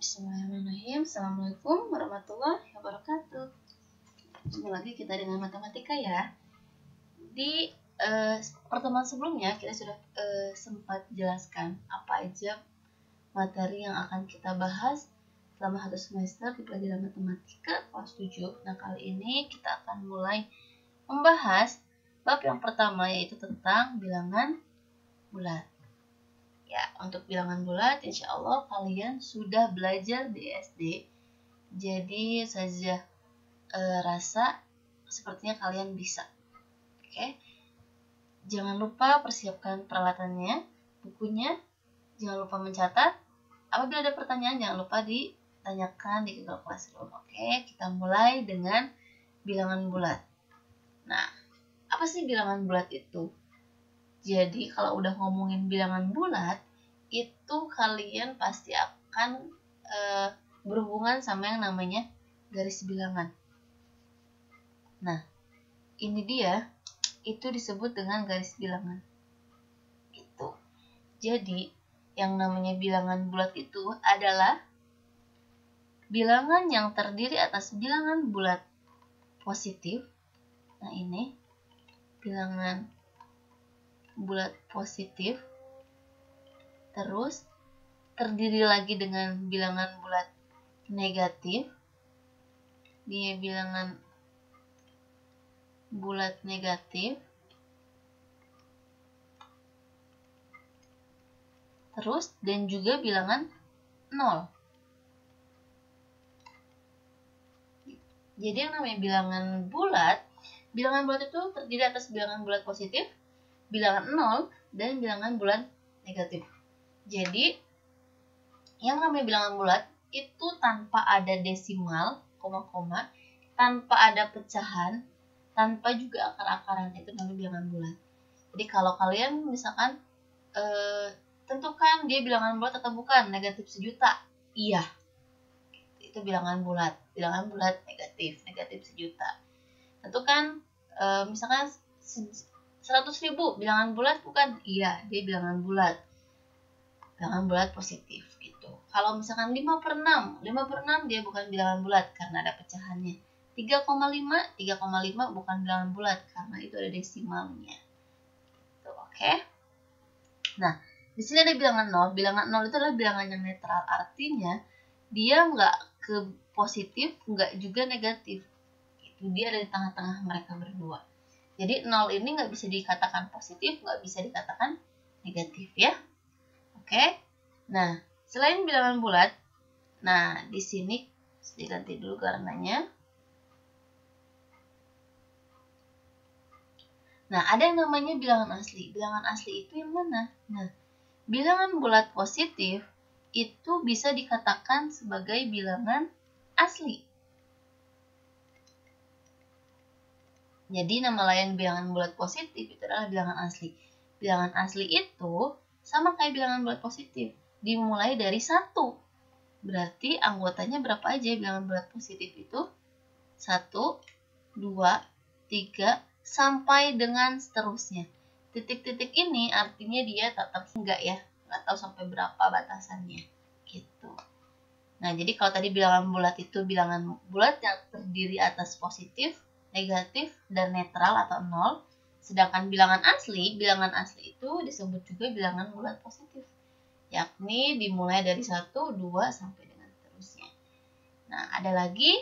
Bismillahirrahmanirrahim. Assalamualaikum warahmatullahi wabarakatuh. Jumpa lagi kita dengan matematika ya. Di pertemuan sebelumnya kita sudah sempat jelaskan apa aja materi yang akan kita bahas selama 1 semester di pelajaran matematika kelas 7. Nah, kali ini kita akan mulai membahas bab yang pertama, yaitu tentang bilangan bulat. Ya, untuk bilangan bulat insya Allah kalian sudah belajar di SD. Jadi saja rasa sepertinya kalian bisa. Oke. Jangan lupa persiapkan peralatannya, bukunya. Jangan lupa mencatat. Apabila ada pertanyaan jangan lupa ditanyakan di Google Classroom. Oke, kita mulai dengan bilangan bulat. Nah, apa sih bilangan bulat itu? Jadi kalau udah ngomongin bilangan bulat, itu kalian pasti akan berhubungan sama yang namanya garis bilangan. Nah, ini dia, itu disebut dengan garis bilangan. Itu. Jadi, yang namanya bilangan bulat itu adalah bilangan yang terdiri atas bilangan bulat positif. Nah, ini bilangan bulat positif, terus terdiri lagi dengan bilangan bulat negatif. Dia bilangan bulat negatif, terus dan juga bilangan 0. Jadi yang namanya bilangan bulat itu terdiri atas bilangan bulat positif, bilangan 0, dan bilangan bulat negatif. Jadi, yang namanya bilangan bulat itu tanpa ada desimal, koma-koma, tanpa ada pecahan, tanpa juga akar-akaran, itu namanya bilangan bulat. Jadi kalau kalian misalkan tentukan dia bilangan bulat atau bukan, negatif 1 juta, iya, itu bilangan bulat negatif 1 juta. Tentukan misalkan 100.000 bilangan bulat bukan, iya, dia bilangan bulat positif gitu. Kalau misalkan 5/6 dia bukan bilangan bulat karena ada pecahannya. 3,5 bukan bilangan bulat karena itu ada desimalnya. Gitu, oke? Nah, di sini ada bilangan 0. Bilangan 0 itu adalah bilangan yang netral, artinya dia nggak ke positif, nggak juga negatif. Itu dia ada di tengah-tengah mereka berdua. Jadi 0 ini nggak bisa dikatakan positif, nggak bisa dikatakan negatif ya. Oke. Nah, selain bilangan bulat, nah di sini diganti dulu warnanya. Nah, ada yang namanya bilangan asli. Bilangan asli itu yang mana? Nah, bilangan bulat positif itu bisa dikatakan sebagai bilangan asli. Jadi nama lain bilangan bulat positif itu adalah bilangan asli. Bilangan asli itu sama kayak bilangan bulat positif, dimulai dari 1. Berarti anggotanya berapa aja bilangan bulat positif itu? 1, 2, 3, sampai dengan seterusnya. Titik-titik ini artinya dia tetap enggak ya, nggak tahu sampai berapa batasannya gitu. Nah, jadi kalau tadi bilangan bulat itu bilangan bulat yang terdiri atas positif, negatif, dan netral atau 0. Sedangkan bilangan asli itu disebut juga bilangan bulat positif, yakni dimulai dari 1, 2, sampai dengan seterusnya. Nah, ada lagi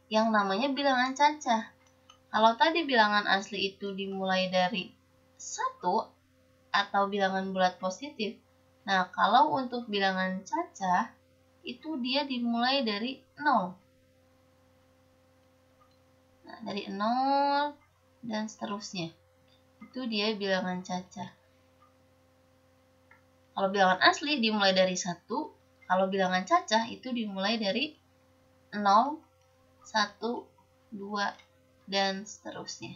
yang namanya bilangan cacah. Kalau tadi bilangan asli itu dimulai dari 1 atau bilangan bulat positif. Nah, kalau untuk bilangan cacah itu dia dimulai dari 0. Nah, dari 0 dan seterusnya. Itu dia bilangan cacah. Kalau bilangan asli dimulai dari 1, kalau bilangan cacah itu dimulai dari 0, 1, 2, dan seterusnya.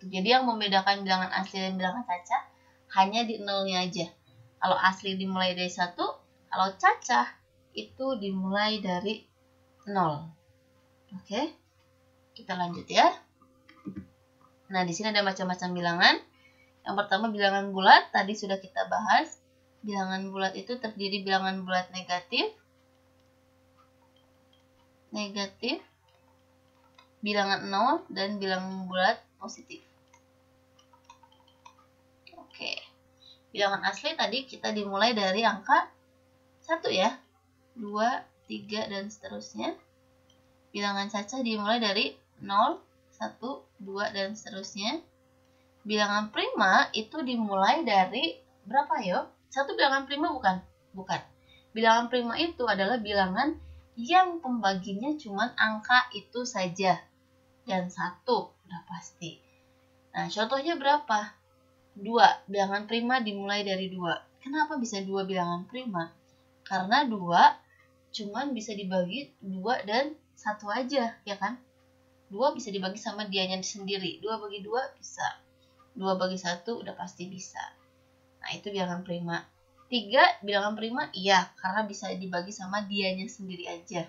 Jadi yang membedakan bilangan asli dan bilangan cacah hanya di 0-nya aja. Kalau asli dimulai dari 1, kalau cacah itu dimulai dari 0. Oke, kita lanjut ya. Nah, di sini ada macam-macam bilangan. Yang pertama bilangan bulat, tadi sudah kita bahas. Bilangan bulat itu terdiri bilangan bulat negatif, negatif, bilangan 0, dan bilangan bulat positif. Oke. Bilangan asli tadi kita dimulai dari angka 1 ya. 2, 3, dan seterusnya. Bilangan cacah dimulai dari 0, 1, 2, dan seterusnya. Bilangan prima itu dimulai dari berapa yo? Satu bilangan prima bukan? Bukan. Bilangan prima itu adalah bilangan yang pembaginya cuma angka itu saja. Dan 1, udah pasti. Nah, contohnya berapa? 2. Bilangan prima dimulai dari 2. Kenapa bisa 2 bilangan prima? Karena 2 cuman bisa dibagi 2 dan 1 aja, ya kan? 2 bisa dibagi sama dianya sendiri. 2 bagi 2 bisa. 2 bagi 1 udah pasti bisa. Nah, itu bilangan prima. 3 bilangan prima, iya, karena bisa dibagi sama dianya sendiri aja.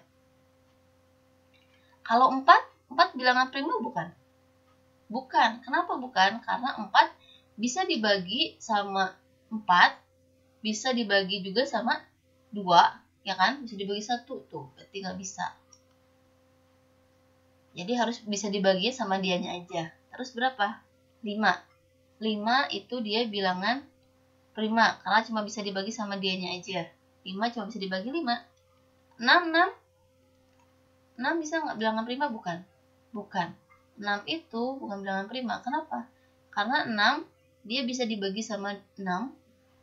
Kalau 4 bilangan prima bukan? Bukan. Kenapa bukan? Karena 4 bisa dibagi sama 4, bisa dibagi juga sama 2, ya kan? Bisa dibagi 1, tuh, berarti nggak bisa. Jadi harus bisa dibagi sama dianya aja. Terus berapa? 5. 5 itu dia bilangan prima, karena cuma bisa dibagi sama dianya aja. 5 cuma bisa dibagi 5. 6 bisa nggak bilangan prima? Bukan. Bukan. 6 itu bukan bilangan prima. Kenapa? Karena 6 dia bisa dibagi sama 6,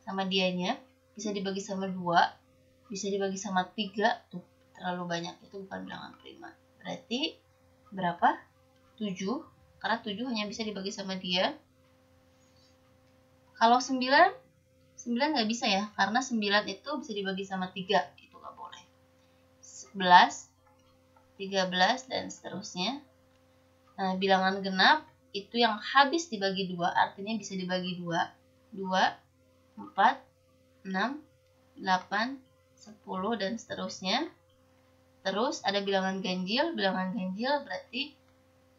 sama dianya, bisa dibagi sama 2, bisa dibagi sama 3, tuh terlalu banyak, itu bukan bilangan prima. Berarti berapa? 7, karena 7 hanya bisa dibagi sama dia. Kalau 9 nggak bisa ya, karena 9 itu bisa dibagi sama 3, itu nggak boleh. 11, 13, dan seterusnya. Nah, bilangan genap itu yang habis dibagi 2, artinya bisa dibagi 2. 2, 4, 6, 8, 10, dan seterusnya. Terus ada bilangan ganjil. Bilangan ganjil berarti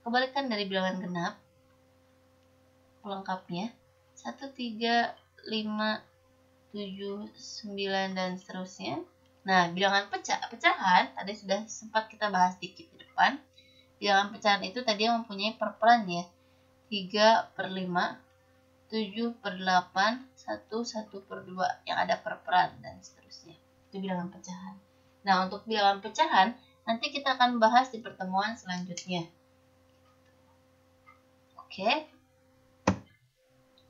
kebalikan dari bilangan genap. Pelengkapnya 1, 3, 5, 7, 9, dan seterusnya. Nah, bilangan pecahan tadi sudah sempat kita bahas dikit di depan. Bilangan pecahan itu tadi yang mempunyai perperan ya. 3/5, 7/8, 1/2, yang ada perperan, dan seterusnya. Itu bilangan pecahan. Nah, untuk bilangan pecahan nanti kita akan bahas di pertemuan selanjutnya. Oke.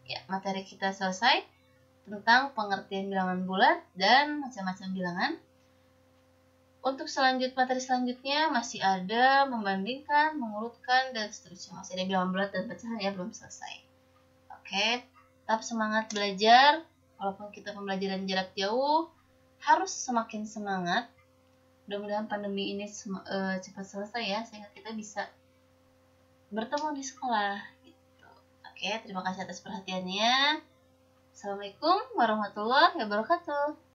Ya, materi kita selesai tentang pengertian bilangan bulat dan macam-macam bilangan. Untuk materi selanjutnya masih ada membandingkan, mengurutkan, dan seterusnya. Masih ada bilangan bulat dan pecahan ya, belum selesai. Oke, tetap semangat belajar. Walaupun kita pembelajaran jarak jauh, harus semakin semangat. Mudah-mudahan pandemi ini cepat selesai ya, sehingga kita bisa bertemu di sekolah. Gitu. Oke, terima kasih atas perhatiannya. Assalamualaikum warahmatullahi wabarakatuh.